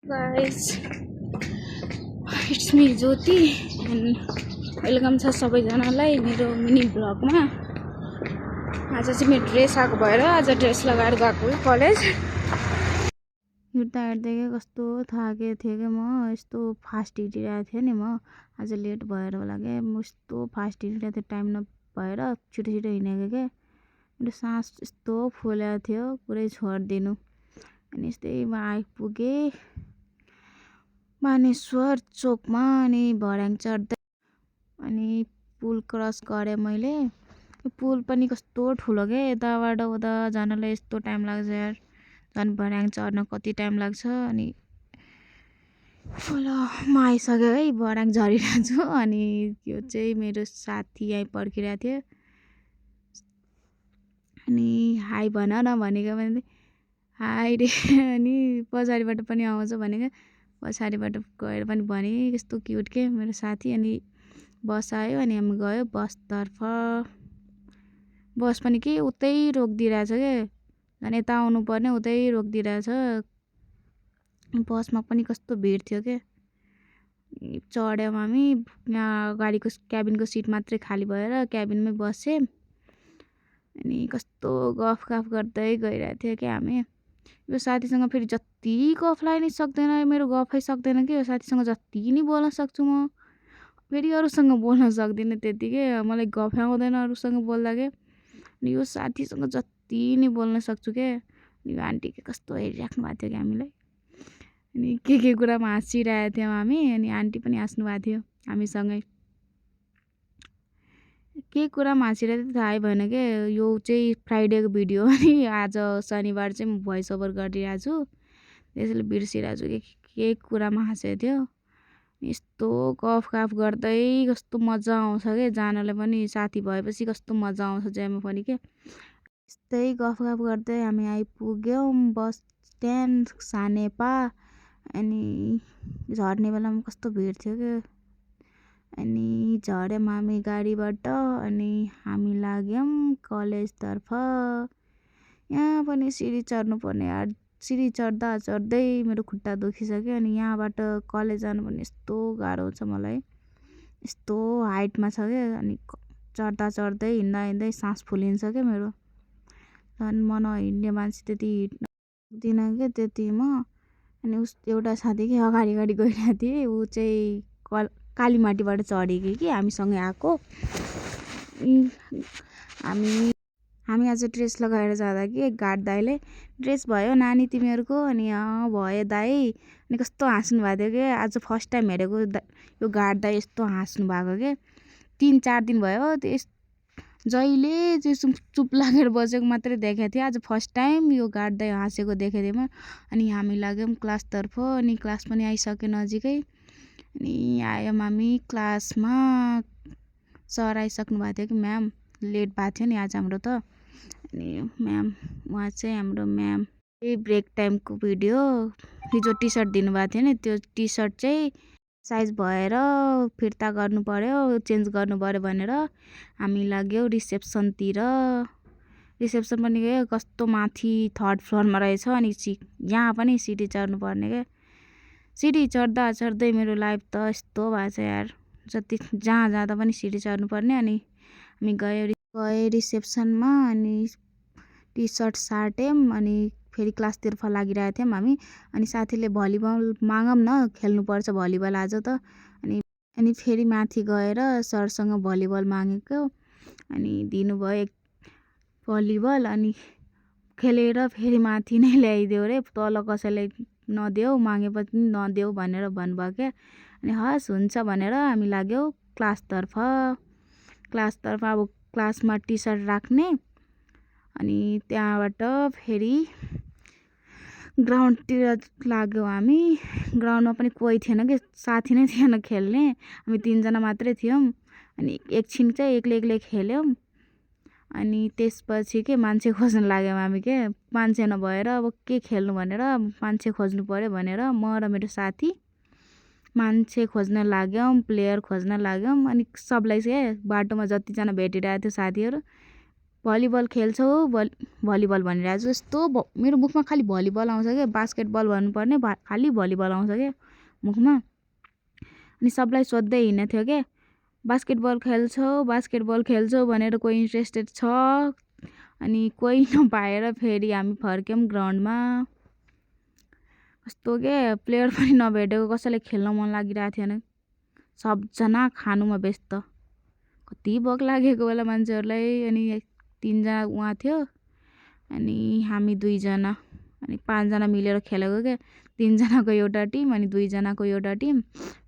Guys, it's me Jyoti and welcome छ सबैजनालाई मेरो मिनी ब्लगमा। आज चाहिँ मेरो ड्रेस आएको भएर आज ड्रेस लगाएर गएको कलेज। हिँड्दा हिँड्दै कस्तो थाकेको थिएँ कि म यस्तो फास्ट हिँडिरहेको थिएँ नि म आज लेट भएर होला के म यस्तो फास्ट हिँडिरहेको थिएँ टाइम नभएर छिटो छिटो हिँडेको के मेरो सास यस्तो फुलेको थियो पुरै छोडिदिनु अनि यस्तै म आइपुगेँ मानेश्वर चोकमा अनि भर्याङ चढ्दै अनि पुल क्रस गरेँ मैले। पुल पनि कस्तो ठुलो के यताबाट उता जानलाई यस्तो टाइम लाग्छ यार झन् भर्याङ चढ्न कति टाइम लाग्छ। अनि ल म आइसक्यो है भर्याङ झरिरहेको छु अनि यो चाहिँ मेरो साथी यहीँ पर्खिरहेको थियो अनि हाई भन न भनेको भने हाई रे अनि पछाडिबाट पनि आउँछ भनेको पछाडिबाट गएर पनि भने कस्तो क्युट के मेरो साथी। अनि बस आयो अनि हामी गयो बसतर्फ। बस पनि के उतै रोकिदिरहेछ के झन् यता आउनुपर्ने उतै रोकिदिरहेछ। बसमा पनि कस्तो भिड थियो के चढ्यौँ हामी यहाँ गाडीको क्याबिनको सिट मात्रै खाली भएर क्याबिनमै बसेँ अनि कस्तो गफ गर्दै गइरहेको थियो क्या हामी। यो साथीसँग फेरि जति गफ लाग्न सक्दैन मेरो गफै सक्दैन कि यो साथीसँग जति नि बोल्न सक्छु म फेरि अरूसँग बोल्न सक्दिनँ त्यतिकै मलाई गफ आउँदैन अरूसँग बोल्दा के। अनि यो साथीसँग जति नि बोल्न सक्छु के। यो आन्टी के कस्तो हेरिराख्नु भएको थियो कि हामीलाई अनि के कुरामा हाँसिरहेको थियौँ हामी अनि आन्टी पनि हाँस्नु भएको थियो हामीसँगै के कुरामा हाँसिरहेको थियो थाहै भएन के। यो चाहिँ फ्राइडेको भिडियो अनि आज शनिबार चाहिँ म भोइस ओभर गरिरहेको छु त्यसैले बिर्सिरहेको छु के कुरामा हाँसेको थियो। यस्तो गफ गर्दै कस्तो मजा आउँछ क्या जानलाई पनि साथी भएपछि कस्तो मजा आउँछ जेमा पनि के। यस्तै गफ गर्दै हामी आइपुग्यौँ बस स्ट्यान्ड सानेपा अनि झर्ने बेलामा कस्तो भिड थियो क्या। अनि झऱ्यौँ हामी गाडीबाट अनि हामी लाग्यौँ कलेजतर्फ। यहाँ पनि सिँढी चढ्नुपर्ने यार सिँढी चढ्दा चढ्दै मेरो खुट्टा दुखिसक्यो अनि यहाँबाट कलेज जानु पनि यस्तो गाह्रो छ मलाई यस्तो हाइटमा छ क्या अनि चढ्दा चढ्दै हिँड्दा सास फुलिन्छ क्या मेरो झन् म नहिँड्ने मान्छे त्यति हिँड्दिनँ क्या त्यति म। अनि उस एउटा साथी के अगाडि गइरहेको थिएँ ऊ चाहिँ कालीमाटीबाट चढेको कि हामीसँगै आएको। हामी आज ड्रेस लगाएर जाँदा कि गार्ड दाइले ड्रेस भयो नानी तिमीहरूको अनि भयो दाई अनि कस्तो हाँस्नु भएको थियो कि आज फर्स्ट टाइम हेरेको यो गार्ड दाई यस्तो हाँस्नु भएको के 3-4 दिन भयो त्यस जहिले चाहिँ चुप लागेर बसेको मात्रै देखेको थिएँ आज फर्स्ट टाइम यो गार्ड दाई हाँसेको देखेको थिएँ म। अनि हामी लाग्यौँ क्लासतर्फ अनि क्लास पनि आइसक्यो नजिकै अनि आयौँ हामी क्लासमा सर आइसक्नु भएको थियो कि म्याम लेट भएको थियो नि आज हाम्रो त अनि म्याम उहाँ चाहिँ हाम्रो म्याम त्यही ब्रेक टाइमको भिडियो हिजो टी सर्ट दिनुभएको थियो नि त्यो टी सर्ट चाहिँ साइज भएर फिर्ता गर्नु पर्यो चेन्ज गर्नु पर्यो भनेर हामी लाग्यौँ रिसेप्सनतिर। रिसेप्सन पनि गयो कस्तो माथि 3rd फ्लोरमा रहेछ अनि यहाँ पनि सिँढी चढ्नुपर्ने क्या। सिँढी चढ्दा चढ्दै मेरो लाइफ त यस्तो भएको छ यार जति जहाँ जाँदा पनि सिँढी चढ्नुपर्ने। अनि हामी गए रिसेप्सनमा अनि टी सर्ट साट्यौँ अनि फेरि क्लासतिर लागिरहेको थियौँ हामी अनि साथीले भलिबल मागौँ न खेल्नुपर्छ भलिबल आज त अनि फेरि माथि गएर सरसँग भलिबल मागेको अनि दिनुभयो भलिबल अनि खेलेर फेरि माथि नै ल्याइदेऊ रे तल कसैलाई नदेऊ मागेपछि नदेऊ भनेर भन्नुभयो क्या। अनि हस् हुन्छ भनेर हामी लाग्यौँ क्लासतर्फ अब क्लासमा टी सर्ट राख्ने अनि त्यहाँबाट फेरि ग्राउन्डतिर लाग्यौँ हामी। ग्राउन्डमा पनि कोही थिएन कि साथी नै थिएन खेल्ने हामी 3जना मात्रै थियौँ अनि एकछिन चाहिँ एक्लै खेल्यौँ अनि त्यसपछि के मान्छे खोज्न लाग्यौँ हामी के मान्छे नभएर अब के खेल्नु भनेर मान्छे खोज्नु पर्यो भनेर म र मेरो साथी मान्छे खोज्न लाग्यौँ प्लेयर खोज्न लाग्यौँ। अनि सबलाई चाहिँ बाटोमा जतिजना भेटिरहेको थियो साथीहरू भलिबल खेल्छौ भलिबल भनिरहेको छु यस्तो मेरो मुखमा खालि भलिबल आउँछ क्या बास्केटबल भन्नुपर्ने खालि भलिबल आउँछ क्या मुखमा अनि सबलाई सोध्दै हिँड्ने थियो क्या बास्केटबल खेल्छौ भनेर कोही इन्ट्रेस्टेड छ अनि कोही नपाएर फेरि हामी फर्क्यौँ ग्राउन्डमा कस्तो के प्लेयर पनि नभेटेको कसैलाई खेल्न मन लागिरहेको थिएन सबजना खानुमा व्यस्त कति भोक लागेको बेला मान्छेहरूलाई अनि 3 जना उहाँ थियो अनि हामी 2 जना अनि 5 जना मिलेर खेलेको क्या 3 जनाको एउटा टिम अनि 2 जनाको एउटा टिम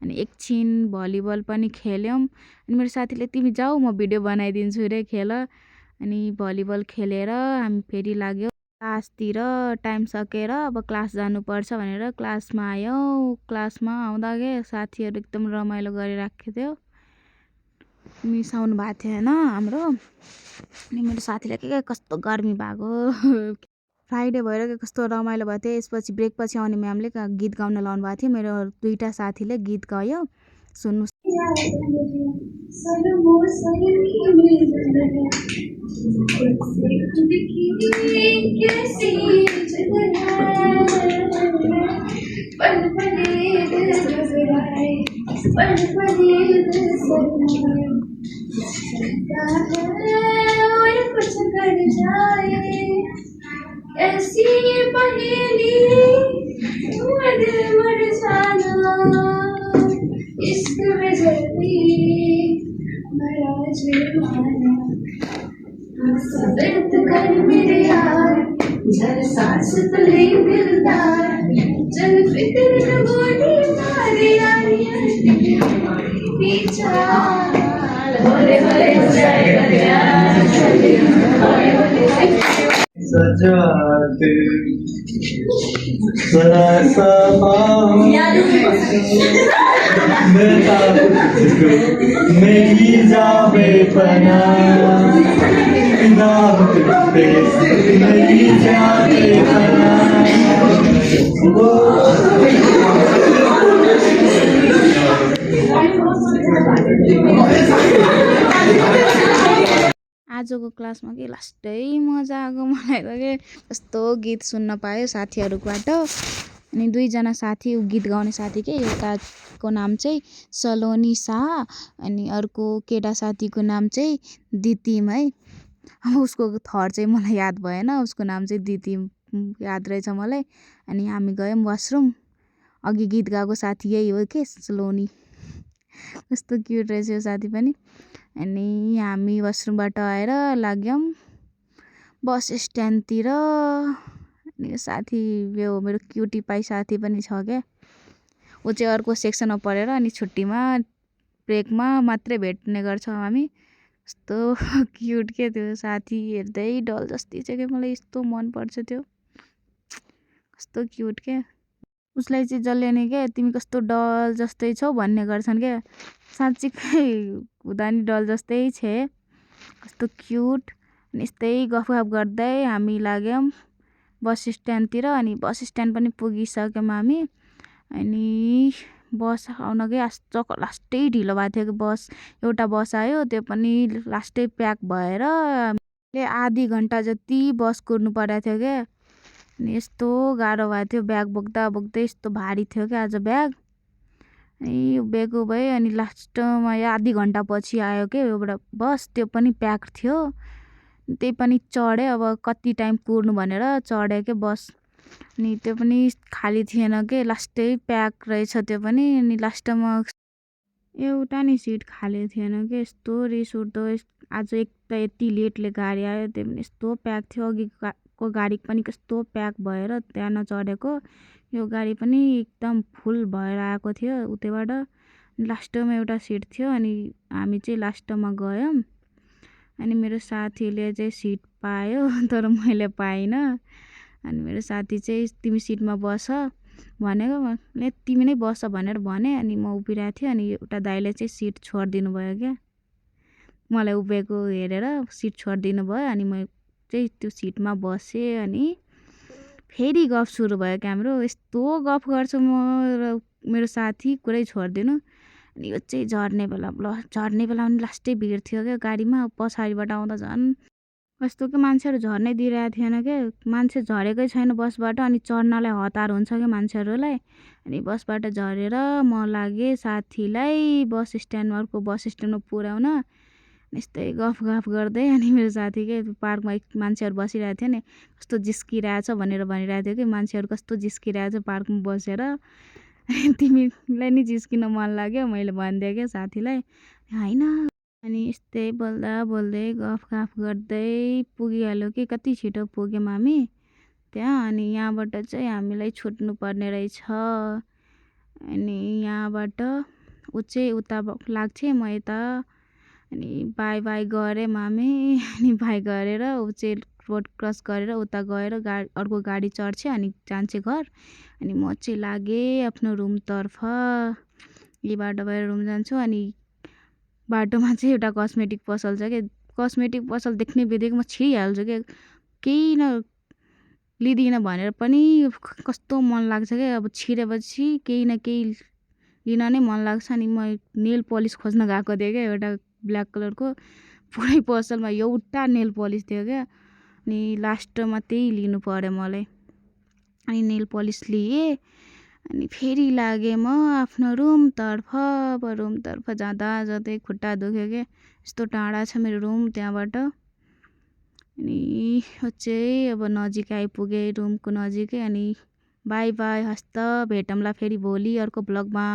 अनि एकछिन भलिबल पनि खेल्यौँ अनि मेरो साथीले तिमी जाऊ म भिडियो बनाइदिन्छु रे खेल अनि भलिबल खेलेर हामी फेरि लाग्यो क्लासतिर टाइम सकेर अब क्लास जानुपर्छ भनेर क्लासमा आयौँ क्लासमा आउँदा के साथीहरू एकदम रमाइलो गरिराखेको थियो मिस आउनु भएको थियो होइन हाम्रो अनि मेरो साथीले के कस्तो गर्मी भएको फ्राइडे भएर के कस्तो रमाइलो भएको थियो यसपछि ब्रेकपछि आउने म्यामले गीत गाउन लाउनु भएको थियो मेरो 2टा साथीले गीत गायो सुन्नु कुछ कर जाए ऐसी पहेली दिल मर जाना इश्क में जल्दी बड़ा जुर्माना सब्र कर मेरे यार जरा सांस तो ले दिलदार चल फिक्र न गोली मारे यारी पीछा होले होले हो जाएगा प्यार होले होले सजाते जरा सा मेरी जावे पना मेरी जावे पना आजको क्लासमा के लास्टै मजा आएको मलाई त के कस्तो गीत सुन्न पायो साथीहरूबाट अनि 2 जना साथी गीत गाउने साथी के एउटाको नाम चाहिँ सलोनी शाह अनि अर्को केटा साथीको नाम चाहिँ दितिम है अब उसको थर चाहिँ मलाई याद भएन उसको नाम चाहिँ दितिम याद रहेछ मलाई अनि हामी गयौँ वासरुम अघि गीत गाएको साथी यही हो के सलोनी कस्तो क्युट रहेछ यो साथी पनि अनि हामी वासरुमबाट आएर लाग्यौँ बस स्ट्यान्डतिर अनि यो साथी यो मेरो क्युटी पाई साथी पनि छ क्या ऊ चाहिँ अर्को सेक्सनमा पढेर अनि छुट्टीमा ब्रेकमा मात्रै भेट्ने गर्छौँ हामी कस्तो क्युट के त्यो साथी हेर्दै डल जस्तै छ क्या मलाई यस्तो मनपर्छ त्यो कस्तो क्युट के उसलाई चाहिँ जसले नि क्या तिमी कस्तो डल जस्तै छौ भन्ने गर्छन् क्या साँच्चीकै हुँदा नि डल जस्तै छे कस्तो क्युट अनि यस्तै गफगाफ गर्दै हामी लाग्यौँ बस स्ट्यान्डतिर अनि बस स्ट्यान्ड पनि पुगिसक्यौँ हामी अनि बस आउनकै लास्टै ढिलो भएको थियो कि बस एउटा बस आयो त्यो पनि लास्टै प्याक भएर आधी घन्टा जति बस कुर्नु परेको थियो क्या अनि यस्तो गाह्रो भएको थियो ब्याग बोक्दा बोक्दै यस्तो भारी थियो क्या आज ब्याग यो ब्याग भयो अनि लास्टमा आधी घन्टा पछि आयो क्या एउटा बस त्यो पनि प्याक थियो त्यही पनि चढेँ अब कति टाइम कुर्नु भनेर चढेँ क्या बस अनि त्यो पनि खाली थिएन के लास्टै प्याक रहेछ त्यो पनि अनि लास्टमा एउटा नि सिट खाली थिएन कि यस्तो रिस उठ्दो आज एक त यति लेटले गाडी आयो त्यो पनि यस्तो प्याक थियो अघिको गाडी पनि कस्तो प्याक भएर त्यहाँ नचढेको यो गाडी पनि एकदम फुल भएर आएको थियो उतैबाट लास्टमा एउटा सिट थियो अनि हामी चाहिँ लास्टमा गयौँ अनि मेरो साथीले चाहिँ सिट पायो तर मैले पाइनँ अनि मेरो साथी चाहिँ तिमी सिटमा बस भनेको मैले तिमी नै बस भनेर भने अनि म उभिरहेको थिएँ अनि एउटा दाइले चाहिँ सिट छोडिदिनु भयो क्या मलाई उभिएको हेरेर सिट छोडिदिनु भयो अनि म चाहिँ त्यो सिटमा बसेँ अनि फेरि गफ सुरु भयो क्या हाम्रो यस्तो गफ गर्छु म र मेरो साथी कुरै छोडिदिनु अनि यो चाहिँ झर्ने बेला पनि लास्टै भिड थियो क्या गाडीमा पछाडिबाट आउँदा झन् कस्तो कि मान्छेहरू झर्नै दिइरहेको थिएन के, मान्छे झरेकै छैन बसबाट। अनि चढ्नलाई हतार हुन्छ क्या मान्छेहरूलाई। अनि बसबाट झरेर म लागेँ साथीलाई बस स्ट्यान्डमा, अर्को बस स्ट्यान्डमा पुर्याउन। यस्तै गफ गर्दै अनि मेरो साथी के पार्कमा मान्छेहरू बसिरहेको थियो नि, कस्तो जिस्किरहेछ भनेर भनिरहेको थियो कि मान्छेहरू कस्तो जिस्किरहेछ पार्कमा बसेर। तिमीलाई नि जिस्किन मन लाग्यो मैले भनिदिएँ क्या साथीलाई, होइन। अनि यस्तै बोल्दा बोल्दै गफ गर्दै पुगिहाल्यो कि कति छिटो पुग्यौँ हामी त्यहाँ। अनि यहाँबाट चाहिँ हामीलाई छुट्नु पर्ने रहेछ। अनि यहाँबाट ऊ चाहिँ उता लाग्छ, म यता। अनि बाई गरेँ हामी। अनि बाई गरेर ऊ चाहिँ रोड क्रस गरेर उता गएर अर्को गाडी चढ्छ अनि जान्छ घर। अनि म चाहिँ लागेँ आफ्नो रुमतर्फ। यही बाटो भएर रुम जान्छु। अनि बाटोमा चाहिँ एउटा कस्मेटिक पसल छ क्या, कस्मेटिक पसल देख्ने बित्तिकै म छिरिहाल्छु क्या। केही लिँदिनँ भनेर पनि कस्तो मन लाग्छ क्या। अब छिरेपछि केही न केही लिन नै मन लाग्छ। अनि म नेल पलिस खोज्न गएको थिएँ क्या, एउटा ब्ल्याक कलरको पुरै पसलमा एउटा नेल पलिस थियो क्या। अनि लास्टमा त्यही लिनु पर्यो मलाई। अनि नेल पलिस लिएँ। अनि फेरि लागेँ म आफ्नो रुमतर्फ। अब रुमतर्फ जाँदै खुट्टा दुख्यो क्या, यस्तो टाढा छ मेरो रुम त्यहाँबाट। अनि चाहिँ अब नजिक आइपुगेँ, रुमको नजिकै। अनि बाई हस्त भेटौँला फेरि भोलि अर्को ब्लगमा।